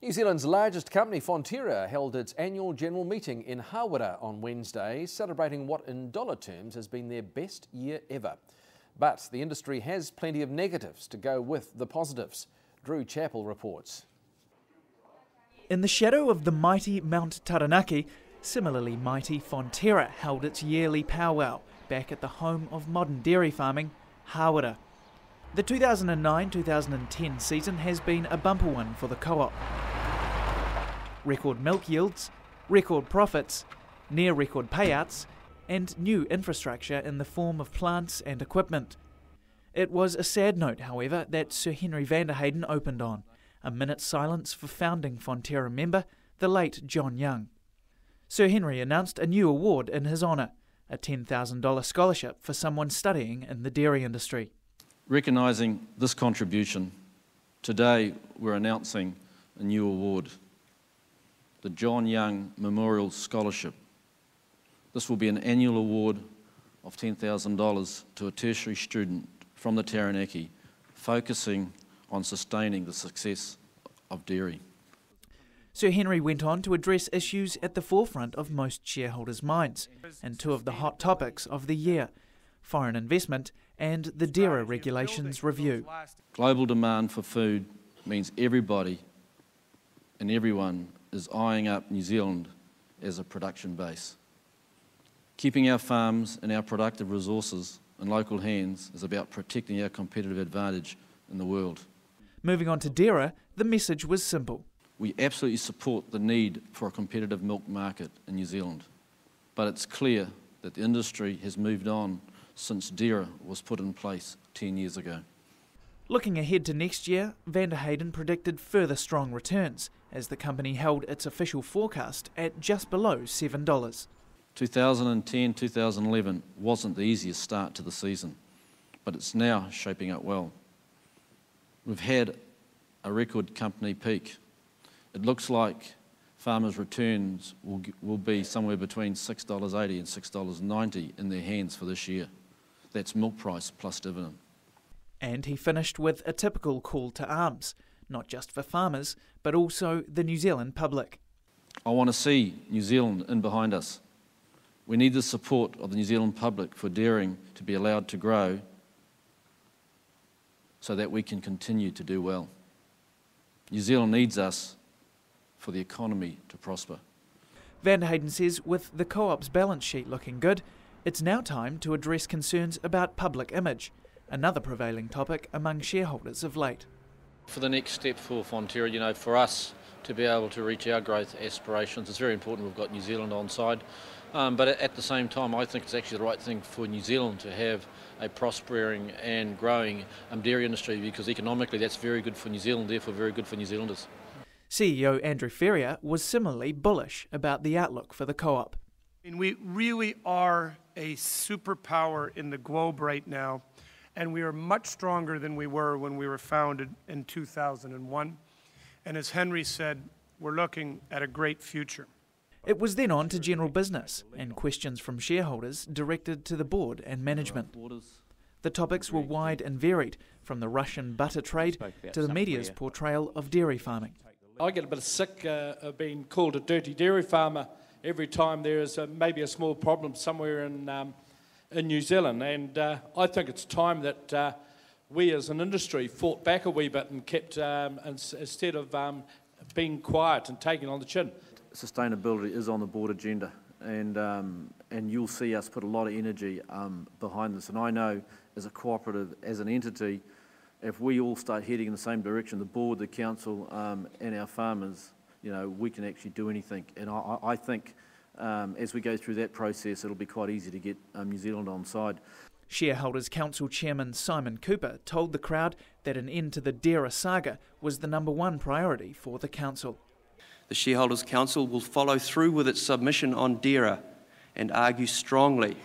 New Zealand's largest company, Fonterra, held its annual general meeting in Hawera on Wednesday, celebrating what in dollar terms has been their best year ever. But the industry has plenty of negatives to go with the positives. Drew Chappell reports. In the shadow of the mighty Mount Taranaki, similarly mighty Fonterra held its yearly powwow back at the home of modern dairy farming, Hawera. The 2009-2010 season has been a bumper one for the co-op. Record milk yields, record profits, near-record payouts, and new infrastructure in the form of plants and equipment. It was a sad note, however, that Sir Henry van der Heyden opened on, a minute's silence for founding Fonterra member, the late John Young. Sir Henry announced a new award in his honour, a $10,000 scholarship for someone studying in the dairy industry. Recognising this contribution, today we're announcing a new award, the John Young Memorial Scholarship. This will be an annual award of $10,000 to a tertiary student from the Taranaki, focusing on sustaining the success of dairy. Sir Henry went on to address issues at the forefront of most shareholders' minds, and two of the hot topics of the year, foreign investment and the DERA regulations review. Global demand for food means everybody and everyone is eyeing up New Zealand as a production base. Keeping our farms and our productive resources in local hands is about protecting our competitive advantage in the world. Moving on to DERA, the message was simple. We absolutely support the need for a competitive milk market in New Zealand, but it's clear that the industry has moved on since DERA was put in place 10 years ago. Looking ahead to next year, van der Heyden predicted further strong returns as the company held its official forecast at just below $7. 2010-2011 wasn't the easiest start to the season, but it's now shaping up well. We've had a record company peak. It looks like farmers' returns will be somewhere between $6.80 and $6.90 in their hands for this year. That's milk price plus dividend. And he finished with a typical call to arms, not just for farmers, but also the New Zealand public. I want to see New Zealand in behind us. We need the support of the New Zealand public for dairying to be allowed to grow so that we can continue to do well. New Zealand needs us for the economy to prosper. Van der Heyden says with the co-op's balance sheet looking good, it's now time to address concerns about public image, another prevailing topic among shareholders of late. For the next step for Fonterra, for us to be able to reach our growth aspirations, it's very important we've got New Zealand on side. But at the same time, I think it's actually the right thing for New Zealand to have a prospering and growing dairy industry, because economically that's very good for New Zealand, therefore very good for New Zealanders. CEO Andrew Ferrier was similarly bullish about the outlook for the co-op. We really are a superpower in the globe right now, and we are much stronger than we were when we were founded in 2001. And as Henry said, we're looking at a great future. It was then on to general business and questions from shareholders directed to the board and management. The topics were wide and varied, from the Russian butter trade to the media's portrayal of dairy farming. I get a bit sick of being called a dirty dairy farmer every time there is maybe a small problem somewhere in New Zealand, and I think it's time that we as an industry fought back a wee bit and kept, instead of being quiet and taking on the chin. Sustainability is on the board agenda, and you'll see us put a lot of energy behind this. And I know as a cooperative, as an entity, if we all start heading in the same direction, the board, the council and our farmers, we can actually do anything. And I think as we go through that process, it'll be quite easy to get New Zealand on side. Shareholders Council Chairman Simon Cooper told the crowd that an end to the DERA saga was the #1 priority for the council. The Shareholders Council will follow through with its submission on DERA and argue strongly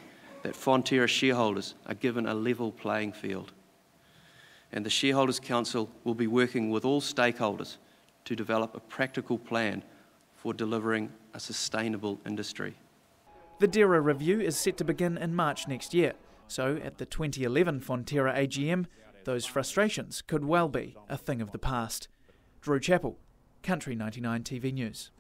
that Fonterra shareholders are given a level playing field. And the Shareholders Council will be working with all stakeholders to develop a practical plan for delivering a sustainable industry. The DERA review is set to begin in March next year, so at the 2011 Fonterra AGM, those frustrations could well be a thing of the past. Drew Chappell, Country 99 TV News.